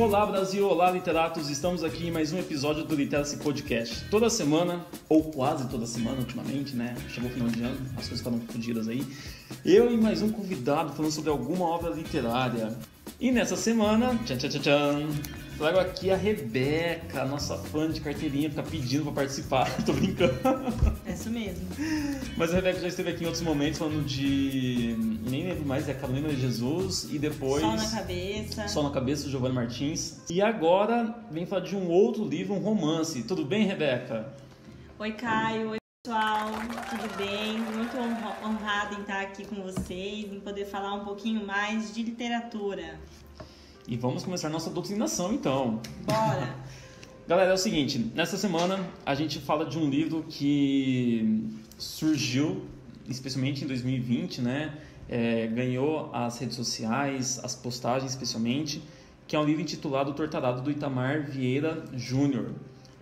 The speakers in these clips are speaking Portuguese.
Olá Brasil, olá literatos, estamos aqui em mais um episódio do Literacy Podcast. Toda semana, ou quase toda semana ultimamente, né? Chegou o final de ano, as coisas ficaram fodidas aí. Eu e mais um convidado falando sobre alguma obra literária. E nessa semana, trago aqui a Rebeca, nossa fã de carteirinha, fica pedindo pra participar. Tô brincando. É isso mesmo. Mas a Rebeca já esteve aqui em outros momentos falando de... nem lembro mais, é Carolina de Jesus e depois... Sol na Cabeça. Sol na Cabeça, do Giovanni Martins. E agora vem falar de um outro livro, um romance. Tudo bem, Rebeca? Oi, Caio. Oi, pessoal. Tudo bem? Muito honrada em estar aqui com vocês, em poder falar um pouquinho mais de literatura. E vamos começar nossa doutrinação, então. Bora! Galera, é o seguinte, nessa semana a gente fala de um livro que surgiu, especialmente em 2020, né? Ganhou as redes sociais, as postagens especialmente, que é um livro intitulado Tortarado, do Itamar Vieira Júnior.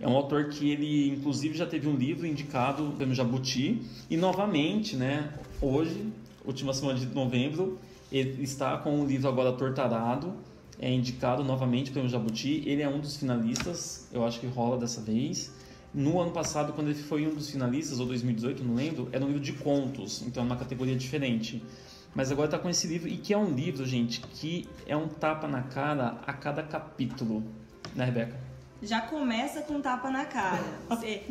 É um autor que ele, inclusive, já teve um livro indicado pelo Jabuti, e novamente, né, hoje, última semana de novembro, ele está com o livro agora Tortarado, indicado novamente pelo Jabuti. Ele é um dos finalistas, eu acho que rola dessa vez. No ano passado, quando ele foi um dos finalistas, ou 2018, não lembro, era um livro de contos, então é uma categoria diferente. Mas agora está com esse livro, e que é um livro, gente, que é um tapa na cara a cada capítulo, né, Rebeca? Já começa com tapa na cara.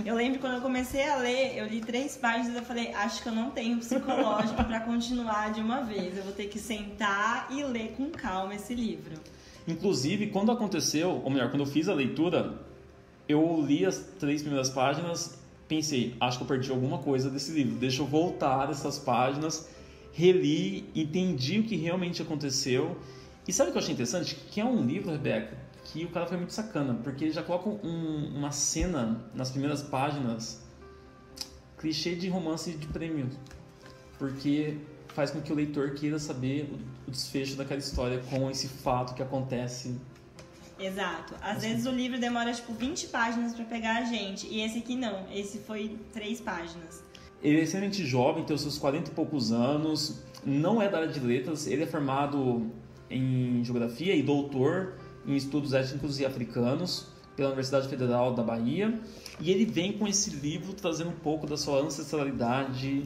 Eu lembro quando eu comecei a ler, eu li 3 páginas e eu falei, acho que eu não tenho psicológico para continuar de uma vez. Eu vou ter que sentar e ler com calma esse livro. Inclusive, quando aconteceu, ou melhor, quando eu fiz a leitura, eu li as 3 primeiras páginas, pensei, acho que eu perdi alguma coisa desse livro. Deixa eu voltar dessas páginas, reli, entendi o que realmente aconteceu. E sabe o que eu achei interessante? Que é um livro, Rebeca, que o cara foi muito sacana, porque ele já coloca uma cena nas primeiras páginas, clichê de romance de prêmio, porque faz com que o leitor queira saber o desfecho daquela história com esse fato que acontece. Exato. Às vezes o livro demora tipo 20 páginas para pegar a gente, e esse aqui não, esse foi 3 páginas. Ele é extremamente jovem, tem os seus 40 e poucos anos, não é da área de letras, ele é formado em geografia e doutor em estudos étnicos e africanos pela Universidade Federal da Bahia, e ele vem com esse livro trazendo um pouco da sua ancestralidade,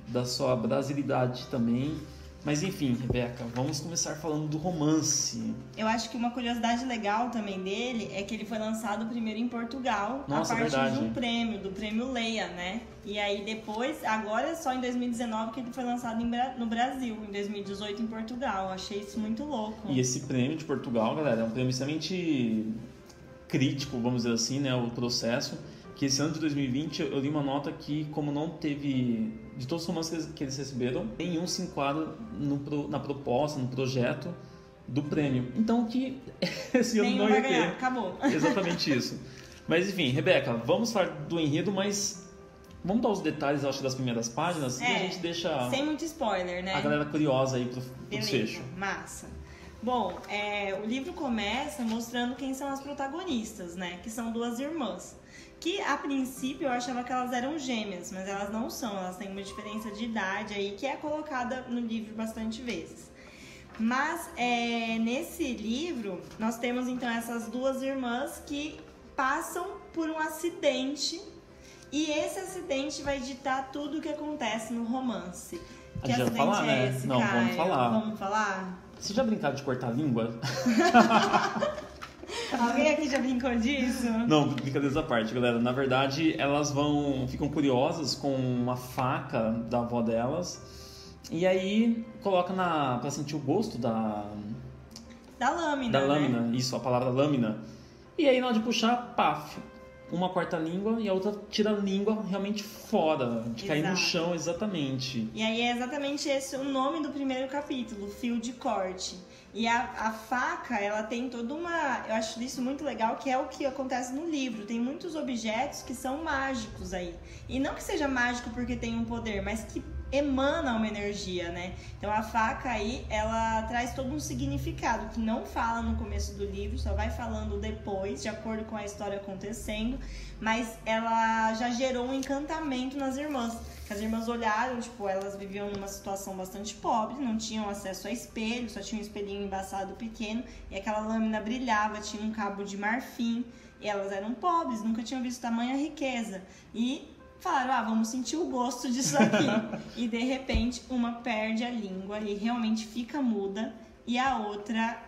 da sua brasilidade também. Mas enfim, Rebeca, vamos começar falando do romance. Eu acho que uma curiosidade legal também dele é que ele foi lançado primeiro em Portugal, Nossa, a partir verdade. de um prêmio, do prêmio Leia, né? E aí depois, agora só em 2019 que ele foi lançado no Brasil, em 2018 em Portugal. Eu achei isso muito louco. E esse prêmio de Portugal, galera, é um prêmio extremamente crítico, vamos dizer assim, né, o processo. Que esse ano de 2020 eu li uma nota que, como não teve, de todos os romances que eles receberam, nenhum se enquadra na proposta, no projeto do prêmio. Então que esse ano não ia ter. Ganhar, acabou. Exatamente isso. Mas enfim, Rebeca, vamos falar do enredo, mas vamos dar os detalhes, eu acho, das primeiras páginas, e a gente deixa sem muito spoiler, né? A galera curiosa aí pro desfecho. Massa. Bom, o livro começa mostrando quem são as protagonistas, né? Que são 2 irmãs. Que a princípio eu achava que elas eram gêmeas, mas elas não são. Elas têm uma diferença de idade aí que é colocada no livro bastante vezes. Mas nesse livro nós temos então essas 2 irmãs que passam por um acidente, e esse acidente vai ditar tudo o que acontece no romance. Que acidente vai falar, né? Esse, não, Caio? vamos falar. Vamos falar? Você já brincaram de cortar a língua? Alguém aqui já brincou disso? Não, brincadeiras à parte, galera. Na verdade, elas ficam curiosas com uma faca da avó delas, e aí coloca pra sentir o gosto da lâmina. Da lâmina, né? Isso, a palavra lâmina. E aí na hora de puxar, paf, uma corta a língua e a outra tira a língua realmente fora, de cair no chão, exatamente. E aí é exatamente esse o nome do primeiro capítulo, fio de corte. E a faca, ela tem toda uma... Eu acho isso muito legal, que é o que acontece no livro. Tem muitos objetos que são mágicos aí. E não que seja mágico porque tem um poder, mas que emana uma energia, né? Então a faca aí, ela traz todo um significado que não fala no começo do livro, só vai falando depois, de acordo com a história acontecendo, mas ela já gerou um encantamento nas irmãs. As irmãs olharam, tipo, elas viviam numa situação bastante pobre, não tinham acesso a espelho, só tinha um espelhinho embaçado pequeno, e aquela lâmina brilhava, tinha um cabo de marfim, e elas eram pobres, nunca tinham visto tamanha riqueza. E falaram, vamos sentir o gosto disso aqui. E de repente, uma perde a língua e realmente fica muda, e a outra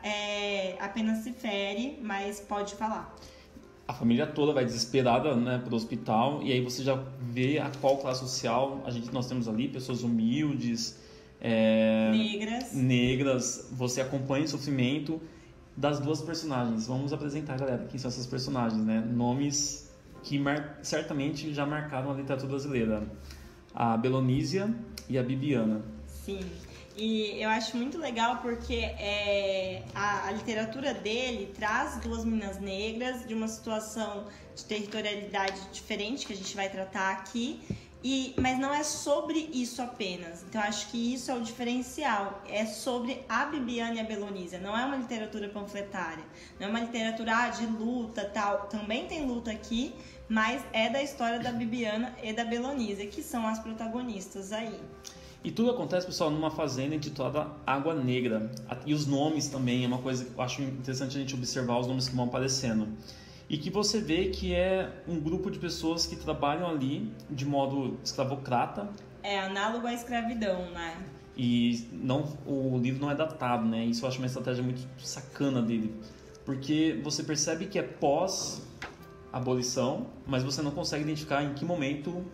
apenas se fere, mas pode falar. A família toda vai desesperada, né, para o hospital, e aí você já vê a qual classe social nós temos ali, pessoas humildes, negras. Você acompanha o sofrimento das duas personagens. Vamos apresentar, galera, quem são essas personagens, né? Nomes que certamente já marcaram a literatura brasileira. A Belonísia e a Bibiana. Sim. E eu acho muito legal porque a literatura dele traz duas meninas negras de uma situação de territorialidade diferente que a gente vai tratar aqui, mas não é sobre isso apenas. Então eu acho que isso é o diferencial, é sobre a Bibiana e a Belonísia. Não é uma literatura panfletária, não é uma literatura de luta, tal. Também tem luta aqui, mas é da história da Bibiana e da Belonísia, que são as protagonistas aí. E tudo acontece, pessoal, numa fazenda intitulada Água Negra. E os nomes também, é uma coisa que eu acho interessante a gente observar os nomes que vão aparecendo. E que você vê que é um grupo de pessoas que trabalham ali de modo escravocrata. É análogo à escravidão, né? E o livro não é datado, né? Isso eu acho uma estratégia muito sacana dele. Porque você percebe que é pós-abolição, mas você não consegue identificar em que momento,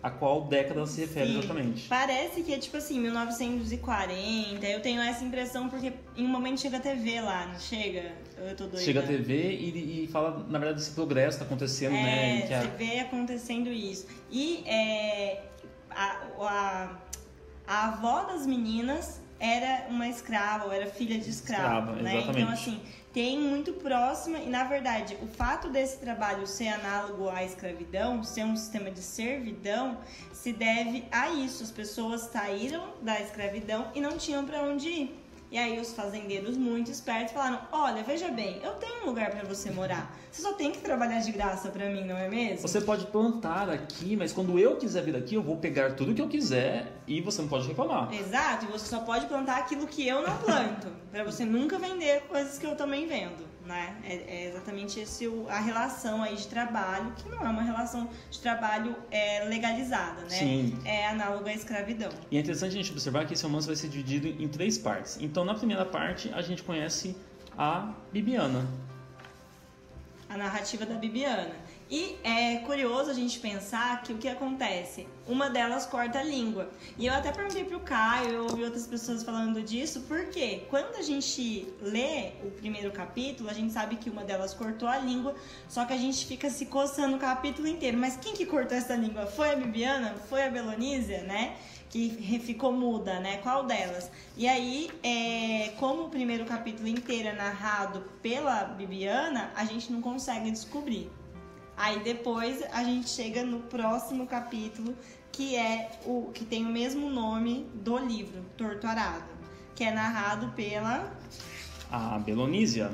a qual década se refere. Sim, exatamente. Parece que é tipo assim, 1940. Eu tenho essa impressão porque em um momento chega a TV lá, não chega? Eu tô doida. Chega a TV e fala, na verdade, desse progresso que tá acontecendo, né? Você vê acontecendo isso. E a avó das meninas era uma escrava, ou era filha de escravo, né? Exatamente. Então, assim, tem muito próxima, e na verdade, o fato desse trabalho ser análogo à escravidão, ser um sistema de servidão, se deve a isso. As pessoas saíram da escravidão e não tinham para onde ir. E aí os fazendeiros muito espertos falaram, olha, veja bem, eu tenho um lugar para você morar. Você só tem que trabalhar de graça para mim, não é mesmo? Você pode plantar aqui, mas quando eu quiser vir aqui, eu vou pegar tudo que eu quiser e você não pode reclamar. Exato, e você só pode plantar aquilo que eu não planto, para você nunca vender coisas que eu também vendo, né? É exatamente a relação aí de trabalho, que não é uma relação de trabalho legalizada, né? Sim. É análoga à escravidão. E é interessante a gente observar que esse romance vai ser dividido em 3 partes. Então, na primeira parte, a gente conhece a Bibiana. A narrativa da Bibiana. E é curioso a gente pensar que o que acontece? Uma delas corta a língua. E eu até perguntei pro Caio, eu ouvi outras pessoas falando disso, porque quando a gente lê o primeiro capítulo, a gente sabe que uma delas cortou a língua, só que a gente fica se coçando o capítulo inteiro. Mas quem que cortou essa língua? Foi a Bibiana? Foi a Belonísia, né? Que ficou muda, né? Qual delas? E aí, como o primeiro capítulo inteiro é narrado pela Bibiana, a gente não consegue descobrir. Aí depois a gente chega no próximo capítulo, que que tem o mesmo nome do livro, Torturado, que é narrado pela... a Belonísia.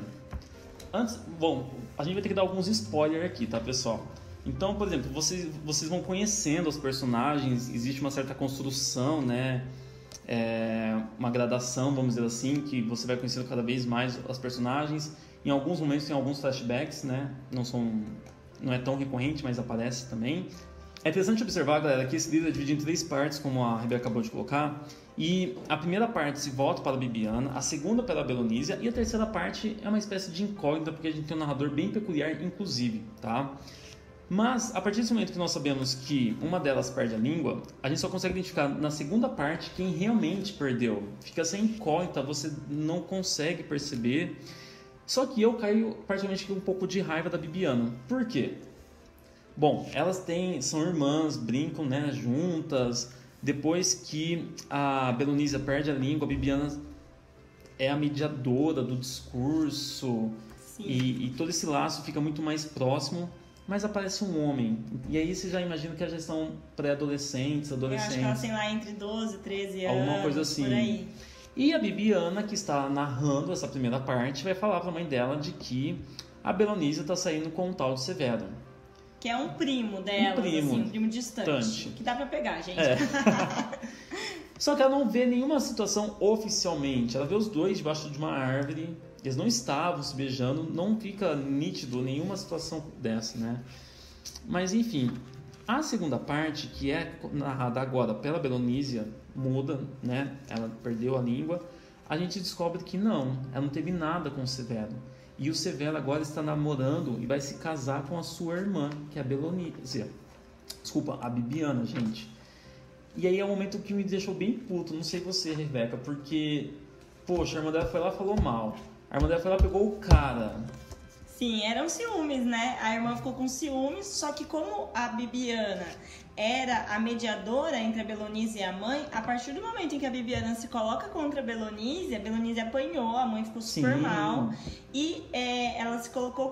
Bom, a gente vai ter que dar alguns spoilers aqui, tá, pessoal? Então, por exemplo, vocês vão conhecendo os personagens, existe uma certa construção, né? Uma gradação, vamos dizer assim, que você vai conhecendo cada vez mais as personagens. Em alguns momentos tem alguns flashbacks, né? Não é tão recorrente, mas aparece também. É interessante observar, galera, que esse livro é dividido em 3 partes, como a Rebeca acabou de colocar. E a primeira parte se volta para a Bibiana, a segunda pela Belonísia, e a terceira parte é uma espécie de incógnita, porque a gente tem um narrador bem peculiar, inclusive, tá? Mas, a partir desse momento que nós sabemos que uma delas perde a língua, a gente só consegue identificar na segunda parte quem realmente perdeu. Fica essa incógnita, você não consegue perceber. Só que eu caio particularmente um pouco de raiva da Bibiana. Por quê? Bom, elas são irmãs, brincam, né, juntas. Depois que a Belonísia perde a língua, a Bibiana é a mediadora do discurso. E todo esse laço fica muito mais próximo. mas aparece um homem. E aí você já imagina que já estão pré-adolescentes, adolescentes. Eu acho que elas têm lá entre 12 e 13 anos, alguma coisa assim. por aí. E a Bibiana, que está narrando essa primeira parte, vai falar para a mãe dela de que a Belonísia está saindo com um tal de Severo. Que é um primo dela, um primo distante. Que dá pra pegar, gente. Só que ela não vê nenhuma situação oficialmente. Ela vê os dois debaixo de uma árvore. Eles não estavam se beijando. Não fica nítido nenhuma situação dessa, né? Mas, enfim. A segunda parte, que é narrada agora pela Belonísia, muda, né? Ela perdeu a língua. A gente descobre que não. Ela não teve nada com o Severo. E o Severo agora está namorando e vai se casar com a sua irmã, que é a Belonísia. Desculpa, a Bibiana, gente. E aí é um momento que me deixou bem puto. Não sei você, Rebeca, porque... Poxa, a irmã dela foi lá e falou mal. A irmã dela foi lá e pegou o cara. Sim, eram ciúmes, né? A irmã ficou com ciúmes, só que como a Bibiana era a mediadora entre a Belonísia e a mãe, a partir do momento em que a Bibiana se coloca contra a Belonísia apanhou, a mãe ficou super mal e ela se colocou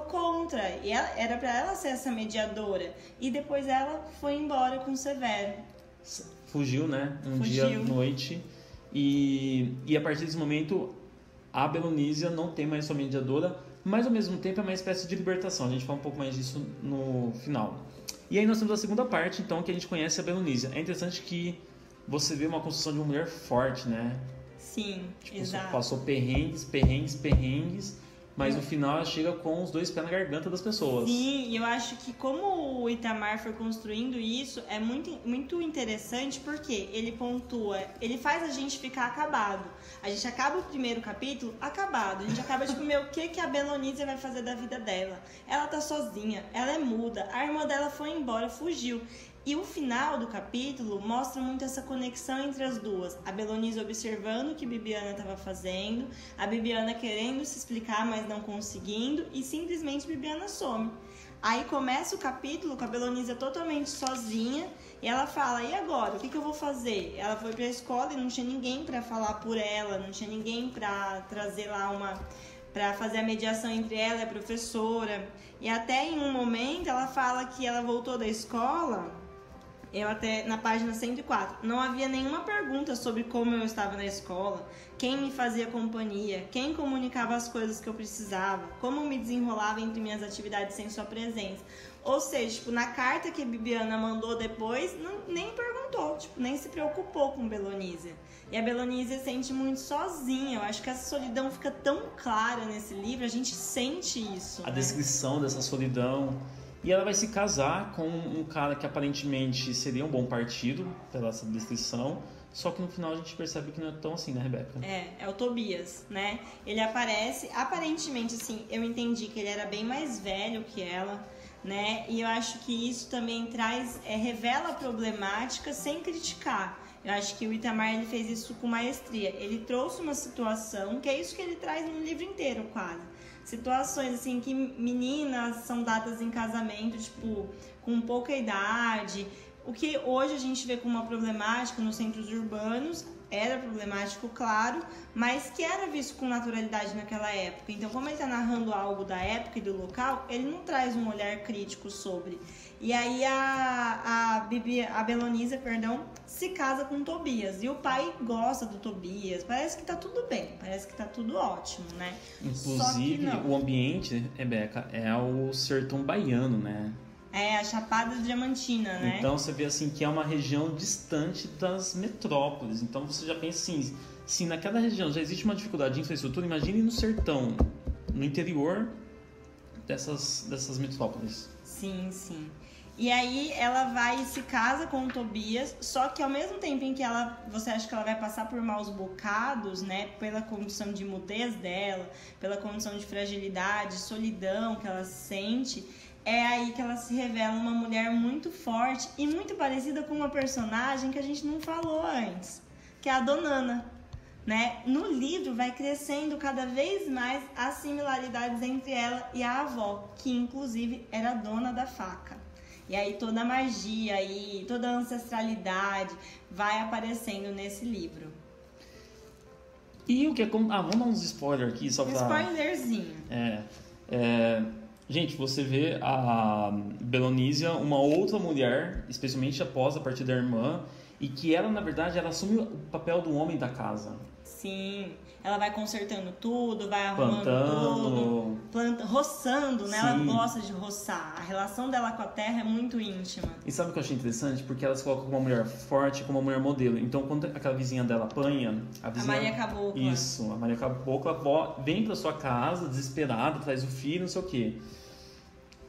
contra, e era pra ela ser essa mediadora, e depois ela foi embora com o Severo. Fugiu, né? Dia à noite, e a partir desse momento a Belonísia não tem mais sua mediadora, mas ao mesmo tempo é uma espécie de libertação. A gente fala um pouco mais disso no final. E aí nós temos a segunda parte, então, que a gente conhece a Belonísia. É interessante que você vê uma construção de uma mulher forte, né? Sim, exato. Passou perrengues, mas no final ela chega com os dois pés na garganta das pessoas. Sim, e eu acho que como o Itamar foi construindo isso, é muito interessante porque ele pontua, ele faz a gente ficar acabado. A gente acaba o primeiro capítulo acabado. A gente acaba tipo, o que a Belonísia vai fazer da vida dela? Ela tá sozinha, ela é muda, a irmã dela foi embora, fugiu. E o final do capítulo mostra muito essa conexão entre as duas. A Belonísia observando o que Bibiana estava fazendo, a Bibiana querendo se explicar, mas não conseguindo, e simplesmente Bibiana some. Aí começa o capítulo com a Belonísia totalmente sozinha, e ela fala, e agora? O que eu vou fazer? Ela foi pra escola e não tinha ninguém para falar por ela, não tinha ninguém para trazer lá para fazer a mediação entre ela e a professora. E até em um momento ela fala que ela voltou da escola... na página 104, não havia nenhuma pergunta sobre como eu estava na escola, quem me fazia companhia, quem comunicava as coisas que eu precisava, como me desenrolava entre minhas atividades sem sua presença. Ou seja, tipo, na carta que a Bibiana mandou depois, nem perguntou, tipo, nem se preocupou com Belonísia. E a Belonísia se sente muito sozinha. Eu acho que essa solidão fica tão clara nesse livro, a gente sente isso. A descrição dessa solidão... E ela vai se casar com um cara que aparentemente seria um bom partido, pela essa descrição, só que no final a gente percebe que não é tão assim, né, Rebeca? É o Tobias, né? Ele aparece, aparentemente, assim, eu entendi que ele era bem mais velho que ela, né? E eu acho que isso também revela a problemática sem criticar. Eu acho que o Itamar ele fez isso com maestria. Ele trouxe uma situação, que é isso que ele traz no livro inteiro, quase. Situações assim que meninas são dadas em casamento, tipo, com pouca idade. O que hoje a gente vê como uma problemática nos centros urbanos, era problemático, claro, mas que era visto com naturalidade naquela época. Então, como ele está narrando algo da época e do local, ele não traz um olhar crítico sobre. E aí a Belonísia, se casa com o Tobias. E o pai gosta do Tobias. Parece que tá tudo bem, parece que tá tudo ótimo, né? Inclusive, o ambiente, Rebeca, é o sertão baiano, né? É, a Chapada Diamantina, né? Então você vê assim que é uma região distante das metrópoles. Então você já pensa assim, se naquela região já existe uma dificuldade de infraestrutura, imagine no sertão, no interior dessas metrópoles. Sim. E aí ela vai e se casa com o Tobias, só que ao mesmo tempo em que você acha que ela vai passar por maus bocados, né, pela condição de mudez dela, pela condição de fragilidade, solidão que ela sente, é aí que ela se revela uma mulher muito forte e muito parecida com uma personagem que a gente não falou antes, que é a Donana, né? No livro vai crescendo cada vez mais as similaridades entre ela e a avó, que inclusive era dona da faca. E aí toda a magia e toda a ancestralidade vai aparecendo nesse livro. E o que é... vamos dar uns spoilers aqui, só pra... Spoilerzinho. Gente, você vê a Belonísia, uma outra mulher, especialmente após a partida da irmã, e que ela, na verdade, ela assume o papel do homem da casa. Sim, ela vai consertando tudo, vai arrumando tudo, roçando, né? Sim. Ela gosta de roçar. A relação dela com a terra é muito íntima. E sabe o que eu achei interessante? Porque ela se coloca como uma mulher forte, como uma mulher modelo. Então, quando aquela vizinha dela apanha... A Maria Cabocla. Isso, a Maria Cabocla vem pra sua casa, desesperada, traz o filho, não sei o quê.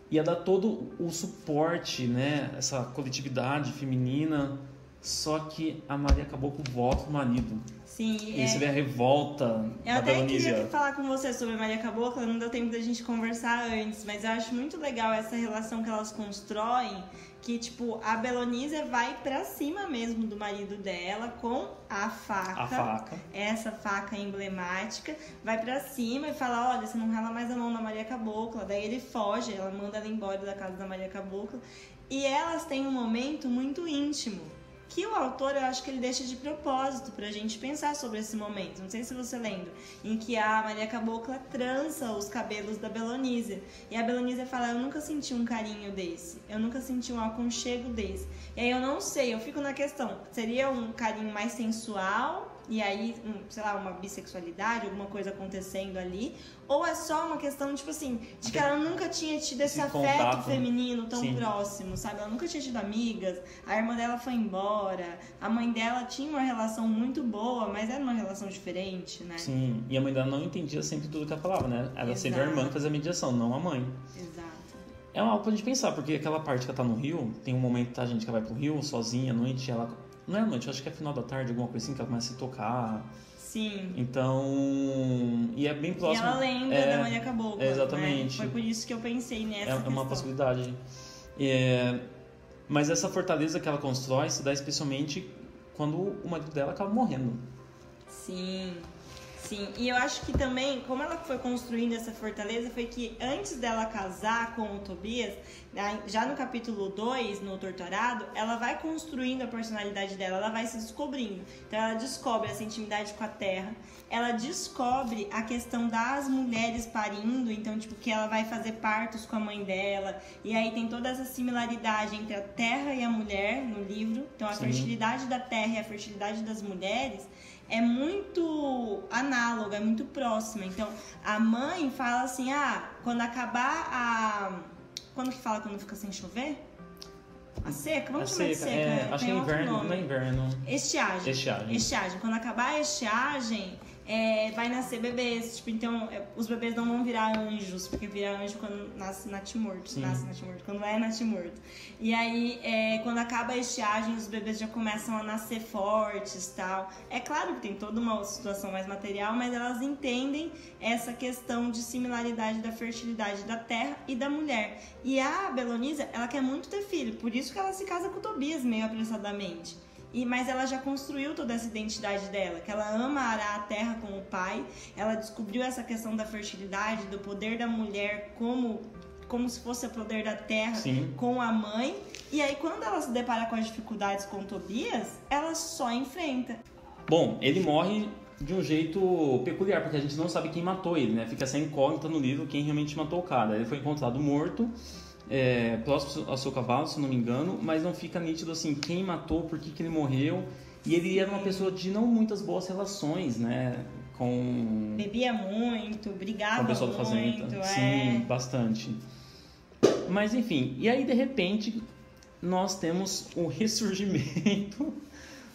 E ela dá todo o suporte, né? Essa coletividade feminina. Só que a Maria Caboclo volta pro marido. Sim, e você vê a revolta eu da até Belonísia. queria falar com você sobre a Maria Cabocla, não deu tempo da gente conversar antes, mas eu acho muito legal essa relação que elas constroem, que tipo, a Belonísia vai pra cima mesmo do marido dela com a faca. Essa faca emblemática, vai pra cima e fala, olha, você não rala mais a mão da Maria Cabocla. Daí ele foge, ela manda ela embora da casa da Maria Cabocla. E elas têm um momento muito íntimo, que o autor, eu acho que ele deixa de propósito pra gente pensar sobre esse momento. Não sei se você lembra, em que a Maria Cabocla trança os cabelos da Belonísia. E a Belonísia fala, eu nunca senti um carinho desse, eu nunca senti um aconchego desse. E aí eu não sei, eu fico na questão, seria um carinho mais sensual, e aí, sei lá, uma bissexualidade, alguma coisa acontecendo ali, ou é só uma questão, tipo assim, de que ela nunca tinha tido esse afeto feminino tão próximo, sabe? Ela nunca tinha tido amigas, a irmã dela foi embora, a mãe dela tinha uma relação muito boa, mas era uma relação diferente, né? Sim, e a mãe dela não entendia sempre tudo que ela falava, né? Ela sempre a irmã que fazia a mediação, não a mãe. Exato. É algo pra gente pensar, porque aquela parte que ela tá no Rio, tem um momento, tá, gente, que ela vai pro Rio sozinha à noite, ela... Não é à noite, acho que é final da tarde, alguma coisa assim, que ela começa a se tocar. Sim. Então... E é bem próximo. E ela lembra da Maria Cabocla. Exatamente. Né? Foi por isso que eu pensei nessa questão. É uma possibilidade. Mas essa fortaleza que ela constrói se dá especialmente quando o marido dela acaba morrendo. Sim. Sim, e eu acho que também, como ela foi construindo essa fortaleza, foi que antes dela casar com o Tobias, já no capítulo 2, no Torturado, ela vai construindo a personalidade dela, ela vai se descobrindo. Então ela descobre essa intimidade com a terra, ela descobre a questão das mulheres parindo, então tipo, que ela vai fazer partos com a mãe dela, e aí tem toda essa similaridade entre a terra e a mulher no livro, então a fertilidade da terra e a fertilidade das mulheres é muito análoga, é muito próxima. Então, a mãe fala assim, quando acabar a... Quando que fala quando fica sem chover? A seca? Vamos chamar de seca. Acho que é inverno, não é inverno. Estiagem. Quando acabar a estiagem, vai nascer bebês. Tipo, então, os bebês não vão virar anjos, porque vira anjo quando nasce natimorto. Quando é natimorto. E aí, quando acaba a estiagem, os bebês já começam a nascer fortes e tal. É claro que tem toda uma situação mais material, mas elas entendem essa questão de similaridade da fertilidade da terra e da mulher. E a Belonísia, ela quer muito ter filho, por isso que ela se casa com o Tobias meio apressadamente. Mas ela já construiu toda essa identidade dela, que ela ama arar a terra com o pai, ela descobriu essa questão da fertilidade, do poder da mulher como se fosse o poder da terra com a mãe. E aí quando ela se depara com as dificuldades com o Tobias, ela só enfrenta. Bom, ele morre de um jeito peculiar, porque a gente não sabe quem matou ele, né? Fica essa incógnita no livro quem realmente matou o cara. Ele foi encontrado morto, próximo ao seu cavalo, se não me engano, mas não fica nítido assim quem matou, por que ele morreu. E ele era uma pessoa de não muitas boas relações, né? Bebia muito, brigava com a pessoa muito. Da fazenda. Sim, bastante. Mas enfim, e aí de repente nós temos o ressurgimento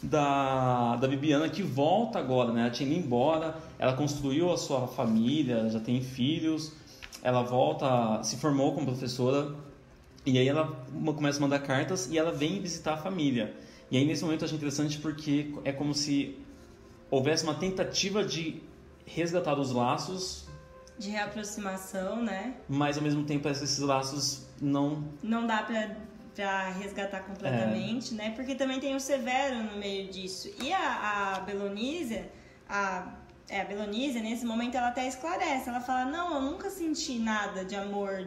da Bibiana, que volta agora, né? Ela tinha ido embora, ela construiu a sua família, já tem filhos, ela volta, se formou como professora, e aí ela começa a mandar cartas e ela vem visitar a família. E aí nesse momento eu acho interessante porque é como se houvesse uma tentativa de resgatar os laços, de reaproximação, né? Mas ao mesmo tempo esses laços não dá pra resgatar completamente, né? Porque também tem o Severo no meio disso. E a Belonísia, a Belonísia, nesse momento, ela até esclarece. Ela fala, não, eu nunca senti nada de amor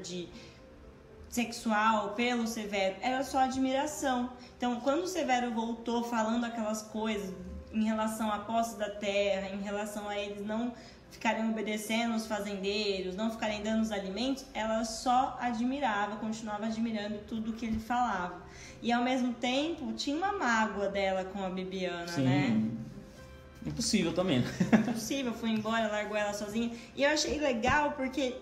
sexual pelo Severo. Era só admiração. Então, quando o Severo voltou falando aquelas coisas em relação à posse da terra, em relação a eles não ficarem obedecendo os fazendeiros, não ficarem dando os alimentos, ela só admirava, continuava admirando tudo que ele falava. E ao mesmo tempo tinha uma mágoa dela com a Bibiana, Sim. né? Impossível também. Impossível, foi embora, largou ela sozinha. E eu achei legal porque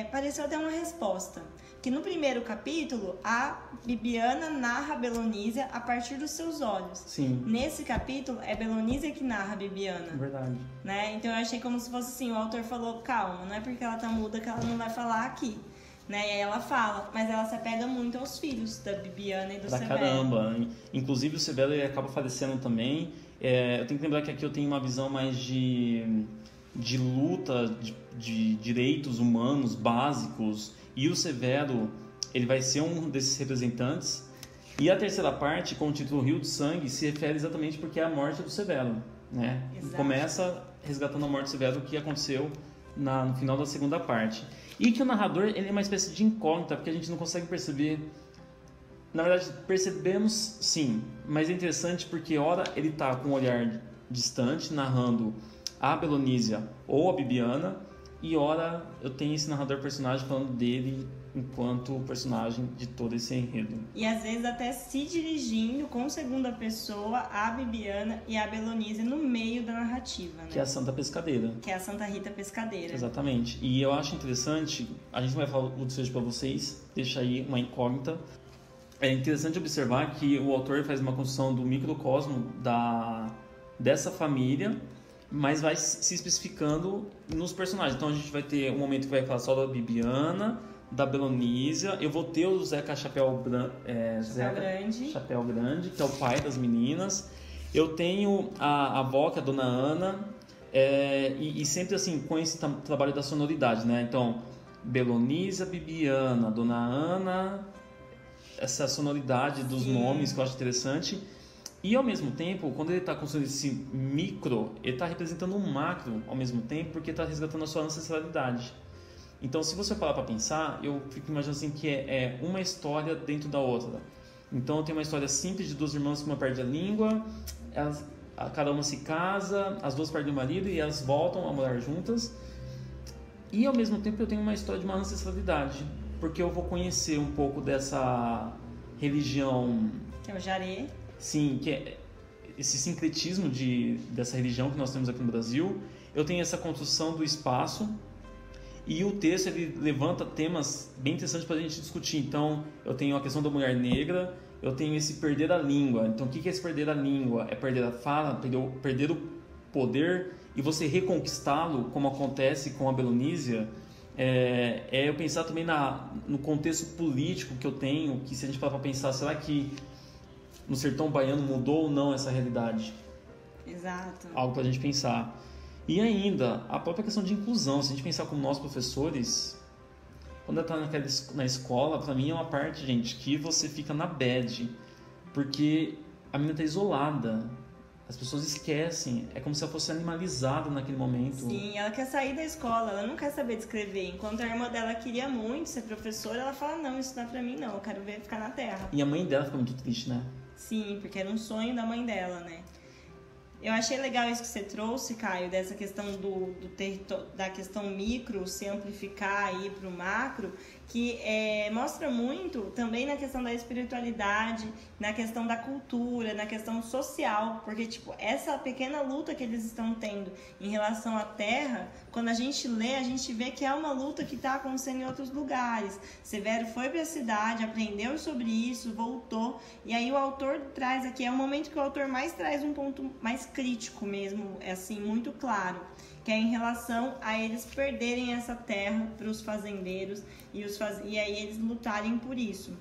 pareceu até uma resposta. Que no primeiro capítulo, a Bibiana narra a Belonísia a partir dos seus olhos. Sim. Nesse capítulo, é Belonísia que narra a Bibiana. Verdade. Né? Então eu achei como se fosse assim, o autor falou, calma, não é porque ela tá muda que ela não vai falar aqui. Né? E aí ela fala, mas ela se apega muito aos filhos da Bibiana e do Severo. Caramba. Inclusive o Severo ele acaba falecendo também. Eu tenho que lembrar que aqui eu tenho uma visão mais de luta, de direitos humanos básicos. E o Severo, ele vai ser um desses representantes. E a terceira parte, com o título Rio de Sangue, se refere exatamente porque é a morte do Severo, né? Começa resgatando a morte do Severo, que aconteceu no final da segunda parte. E que o narrador, ele é uma espécie de incógnita, porque a gente não consegue perceber. Na verdade, percebemos sim, mas é interessante porque ora ele está com um olhar distante, narrando a Belonísia ou a Bibiana, e ora eu tenho esse narrador personagem falando dele enquanto personagem de todo esse enredo. E às vezes até se dirigindo com segunda pessoa a Bibiana e a Belonísia no meio da narrativa, né? Que é a Santa Pescadeira. Que é a Santa Rita Pescadeira. Exatamente. E eu acho interessante, a gente vai falar o desfecho para vocês, deixa aí uma incógnita. É interessante observar que o autor faz uma construção do microcosmo dessa família, mas vai se especificando nos personagens. Então a gente vai ter um momento que vai falar só da Bibiana, da Belonísia. Eu vou ter o Zeca Chapéu Grande, que é o pai das meninas. Eu tenho a avó, que é a Dona Ana, e sempre assim, com esse trabalho da sonoridade, né? Então, Belonísia, Bibiana, Dona Ana, essa sonoridade dos nomes que eu acho interessante. E ao mesmo tempo, quando ele está construindo esse micro, ele está representando um macro ao mesmo tempo, porque está resgatando a sua ancestralidade. Então, se você parar para pensar, eu fico imaginando assim que é uma história dentro da outra. Então, eu tenho uma história simples de duas irmãs que uma perde a língua, cada uma se casa, as duas perdem o marido e elas voltam a morar juntas. E ao mesmo tempo, eu tenho uma história de uma ancestralidade, porque eu vou conhecer um pouco dessa religião... Que é o Jaré. Sim, que é esse sincretismo dessa religião que nós temos aqui no Brasil. Eu tenho essa construção do espaço e o texto ele levanta temas bem interessantes para a gente discutir. Então, eu tenho a questão da mulher negra, eu tenho esse perder a língua. Então, o que é esse perder a língua? É perder a fala, perder o poder e você reconquistá-lo, como acontece com a Belonísia. Eu pensar também no contexto político que eu tenho, que se a gente parar para pensar, será que no sertão baiano mudou ou não essa realidade? Exato. Algo para a gente pensar. E ainda, a própria questão de inclusão. Se a gente pensar como nós professores, quando eu estou na escola, para mim é uma parte, gente, que você fica na bad, porque a menina está isolada. As pessoas esquecem. É como se ela fosse animalizada naquele momento. Sim, ela quer sair da escola, ela não quer saber de escrever. Enquanto a irmã dela queria muito ser professora, ela fala, não, isso não é pra mim não, eu quero ver ficar na terra. E a mãe dela fica muito triste, né? Sim, porque era um sonho da mãe dela, né? Eu achei legal isso que você trouxe, Caio, dessa questão da questão micro se amplificar aí pro macro, que mostra muito também na questão da espiritualidade, na questão da cultura, na questão social, porque tipo, essa pequena luta que eles estão tendo em relação à terra, quando a gente lê, a gente vê que é uma luta que está acontecendo em outros lugares. Severo foi para a cidade, aprendeu sobre isso, voltou, e aí o autor traz aqui, é o momento que o autor mais traz um ponto mais crítico mesmo, assim, muito claro, que é em relação a eles perderem essa terra para os fazendeiros e aí eles lutarem por isso.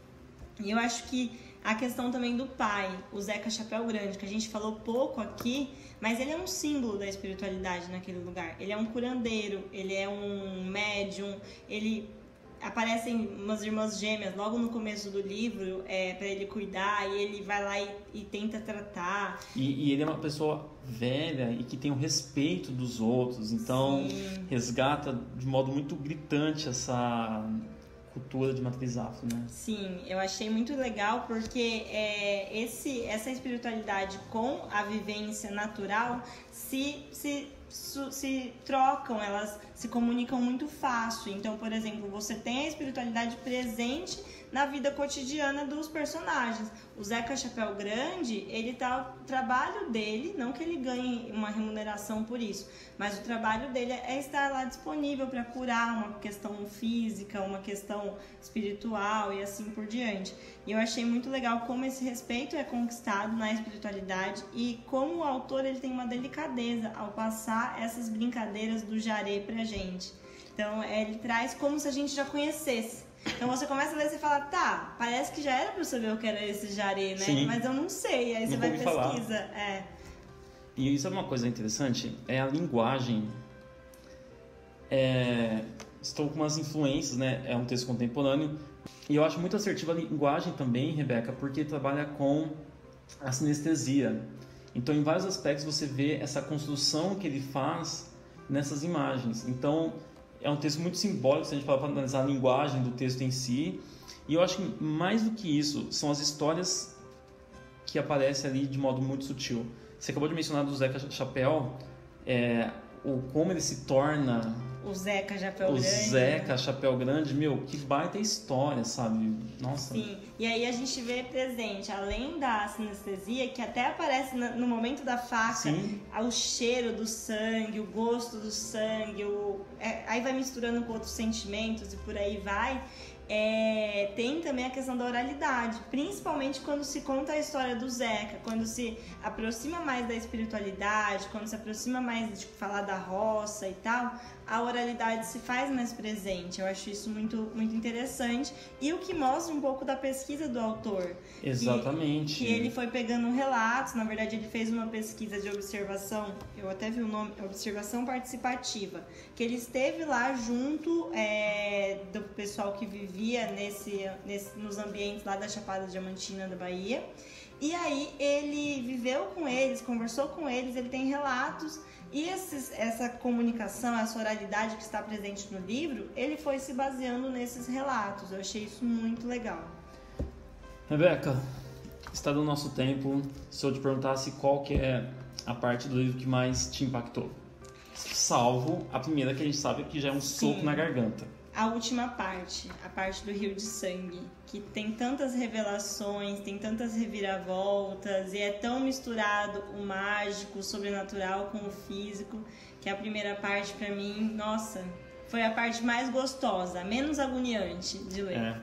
E eu acho que a questão também do pai, o Zeca Chapéu Grande, que a gente falou pouco aqui, mas ele é um símbolo da espiritualidade naquele lugar. Ele é um curandeiro, ele é um médium, aparecem umas irmãs gêmeas logo no começo do livro para ele cuidar, e ele vai lá e tenta tratar. E ele é uma pessoa velha e que tem o respeito dos outros, então sim, resgata de modo muito gritante essa cultura de matriz afro, né? Sim, eu achei muito legal porque essa espiritualidade com a vivência natural se se trocam, elas se comunicam muito fácil. Então, por exemplo, você tem a espiritualidade presente na vida cotidiana dos personagens. O Zeca Chapéu Grande, o trabalho dele, não que ele ganhe uma remuneração por isso, mas o trabalho dele é estar lá disponível para curar uma questão física, uma questão espiritual e assim por diante. E eu achei muito legal como esse respeito é conquistado na espiritualidade e como o autor ele tem uma delicadeza ao passar essas brincadeiras do jaré pra gente. Então, ele traz como se a gente já conhecesse. Então você começa a ler e você fala, tá, parece que já era pra eu saber o que era esse jaré, né? Sim. Mas eu não sei, aí você vai pesquisa. E isso é uma coisa interessante, é a linguagem. Estou com umas influências, né? É um texto contemporâneo. E eu acho muito assertiva a linguagem também, Rebeca, porque trabalha com a sinestesia. Então, em vários aspectos, você vê essa construção que ele faz nessas imagens. Então, é um texto muito simbólico, se a gente falar para analisar a linguagem do texto em si. E eu acho que, mais do que isso, são as histórias que aparecem ali de modo muito sutil. Você acabou de mencionar do Zeca Chapéu, como ele se torna... O Zeca Chapéu Grande. O Zeca Chapéu Grande, que baita história, sabe? Nossa. Sim, e aí a gente vê presente, além da sinestesia, que até aparece no momento da faca, Sim. O cheiro do sangue, o gosto do sangue, aí vai misturando com outros sentimentos e por aí vai. Tem também a questão da oralidade, principalmente quando se conta a história do Zeca, quando se aproxima mais da espiritualidade, quando se aproxima mais de falar da roça e tal, a oralidade se faz mais presente. Eu acho isso muito, muito interessante e o que mostra um pouco da pesquisa do autor. Exatamente. Que ele foi pegando relatos, na verdade ele fez uma pesquisa de observação, eu até vi o nome, observação participativa, que ele esteve lá junto do pessoal que vivia nos ambientes lá da Chapada Diamantina da Bahia. E aí ele viveu com eles, conversou com eles, ele tem relatos. E essa comunicação, essa oralidade que está presente no livro, ele foi se baseando nesses relatos. Eu achei isso muito legal. Rebeca, está do nosso tempo. Se eu te perguntasse qual que é a parte do livro que mais te impactou? Salvo a primeira, que a gente sabe que já é um soco na garganta. A última parte, a parte do Rio de Sangue, que tem tantas revelações, tem tantas reviravoltas e é tão misturado o mágico, o sobrenatural com o físico, que a primeira parte pra mim, nossa, foi a parte mais gostosa, menos agoniante de ler.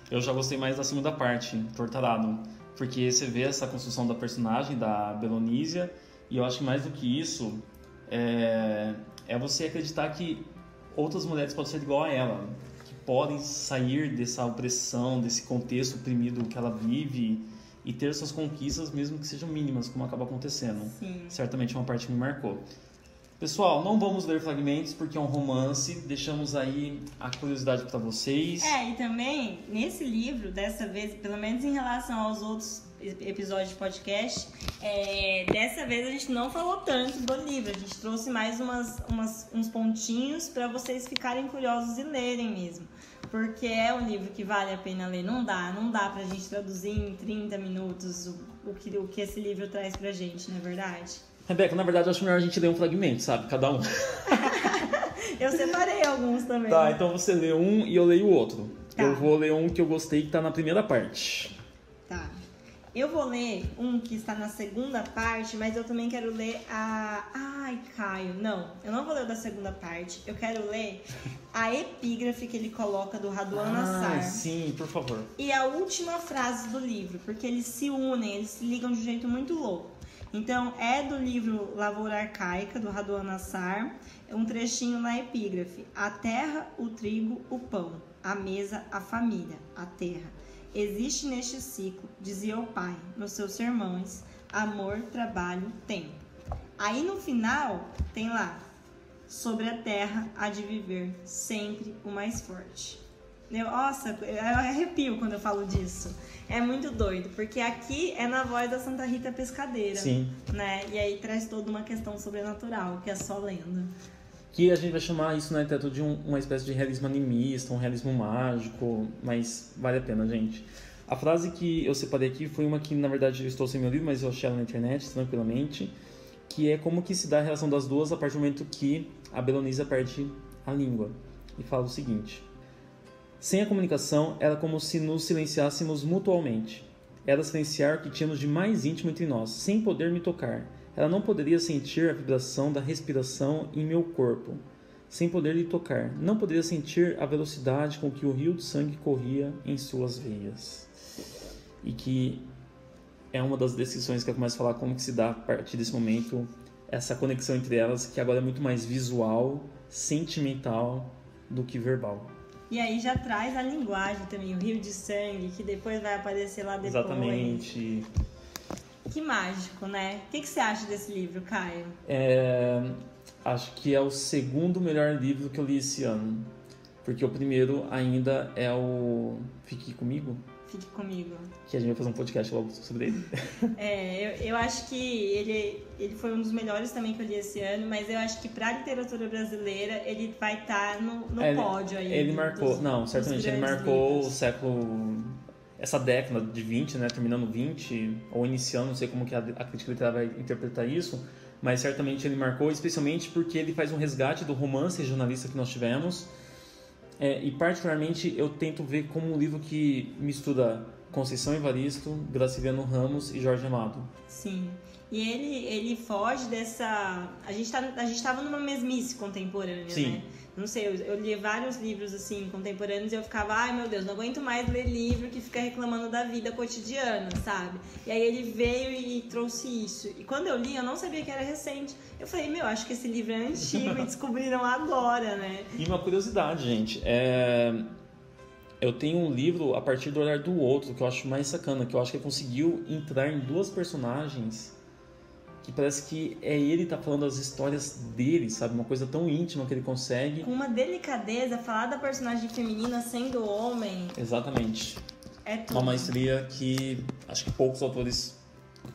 Eu já gostei mais da segunda parte, Torturado, porque você vê essa construção da personagem, da Belonísia, e eu acho que mais do que isso, é você acreditar que outras mulheres podem ser igual a ela, que podem sair dessa opressão, desse contexto oprimido que ela vive e ter suas conquistas, mesmo que sejam mínimas, como acaba acontecendo. Sim. Certamente uma parte que me marcou. Pessoal, não vamos ler fragmentos porque é um romance, deixamos aí a curiosidade para vocês. E também, nesse livro, dessa vez, pelo menos em relação aos outros episódios de podcast, dessa vez a gente não falou tanto do livro, a gente trouxe mais uns pontinhos para vocês ficarem curiosos e lerem mesmo, porque é um livro que vale a pena ler. Não dá pra gente traduzir em 30 minutos o que esse livro traz pra gente, não é verdade? Rebeca, na verdade eu acho melhor a gente ler um fragmento, sabe? Cada um. Eu separei alguns também. Tá, então você lê um e eu leio o outro. Tá. Eu vou ler um que eu gostei, que tá na primeira parte. Tá. Eu vou ler um que está na segunda parte, mas eu também quero ler Ai, Caio, não. Eu não vou ler o da segunda parte. Eu quero ler a epígrafe que ele coloca do Raduan Nassar. Sim, por favor. E a última frase do livro, porque eles se unem, eles se ligam de um jeito muito louco. Então, é do livro Lavoura Arcaica, do Raduan Nassar, um trechinho na epígrafe. A terra, o trigo, o pão, a mesa, a família, a terra. Existe neste ciclo, dizia o pai, nos seus sermões, amor, trabalho, tempo. Aí no final, tem lá, sobre a terra há de viver sempre o mais forte. Nossa, eu arrepio quando eu falo disso. É muito doido, porque aqui é na voz da Santa Rita Pescadeira. Sim. Né? E aí traz toda uma questão sobrenatural, que é só lenda. Que a gente vai chamar isso, né, teto, de uma espécie de realismo animista, um realismo mágico, mas vale a pena, gente. A frase que eu separei aqui foi uma que, na verdade, eu estou sem meu livro, mas eu achei ela na internet, tranquilamente, que é como que se dá a relação das duas a partir do momento que a Belonísia perde a língua. E fala o seguinte: sem a comunicação, era como se nos silenciássemos mutuamente. Era silenciar o que tínhamos de mais íntimo entre nós, sem poder me tocar. Ela não poderia sentir a vibração da respiração em meu corpo, sem poder lhe tocar. Não poderia sentir a velocidade com que o rio de sangue corria em suas veias. E que é uma das descrições que eu começo a falar como que se dá a partir desse momento essa conexão entre elas, que agora é muito mais visual, sentimental do que verbal. E aí já traz a linguagem também, o rio de sangue, que depois vai aparecer lá depois. Exatamente. Que mágico, né? O que você acha desse livro, Caio? Acho que é o segundo melhor livro que eu li esse ano. Porque o primeiro ainda é o Fique Comigo. Fique Comigo. Que a gente vai fazer um podcast logo sobre ele. Eu acho que ele foi um dos melhores também que eu li esse ano, mas eu acho que pra literatura brasileira ele vai estar no pódio aí. Ele marcou, certamente ele marcou livros. O século, essa década de 20, né, terminando 20, ou iniciando, não sei como que a crítica literária vai interpretar isso, mas certamente ele marcou, especialmente porque ele faz um resgate do romance regionalista que nós tivemos. E particularmente eu tento ver como um livro que mistura Conceição Evaristo, Graciliano Ramos e Jorge Amado. Sim, e ele foge dessa... A gente estava numa mesmice contemporânea, Sim. Né? Não sei, eu li vários livros assim, contemporâneos, e eu ficava, ai meu Deus, não aguento mais ler livro que fica reclamando da vida cotidiana, sabe? E aí ele veio e trouxe isso. E quando eu li, eu não sabia que era recente. Eu falei, acho que esse livro é antigo e descobriram agora, né? E uma curiosidade, gente, eu tenho um livro a partir do olhar do outro, que eu acho mais sacana, que eu acho que ele conseguiu entrar em duas personagens que parece que ele tá falando as histórias dele, sabe? Uma coisa tão íntima que ele consegue. Com uma delicadeza, falar da personagem feminina sendo homem. Exatamente. É tudo. Uma maestria que acho que poucos autores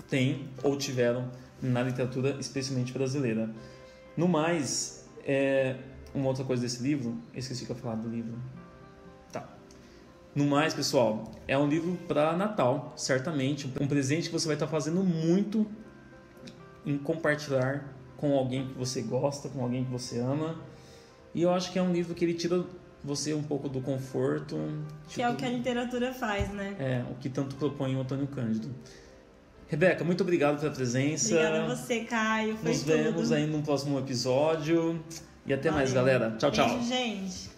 têm ou tiveram na literatura, especialmente brasileira. No mais, uma outra coisa desse livro, esqueci que eu ia falar do livro. Tá. No mais, pessoal, é um livro para Natal, certamente. Um presente que você vai estar fazendo muito em compartilhar com alguém que você gosta, com alguém que você ama. E eu acho que é um livro que ele tira você um pouco do conforto. Que é o que a literatura faz, né? O que tanto propõe o Antônio Cândido. Rebeca, muito obrigado pela presença. Obrigada a você, Caio. Foi Nos vemos aí no próximo episódio. E até mais, galera. Tchau, tchau. Beijo, gente.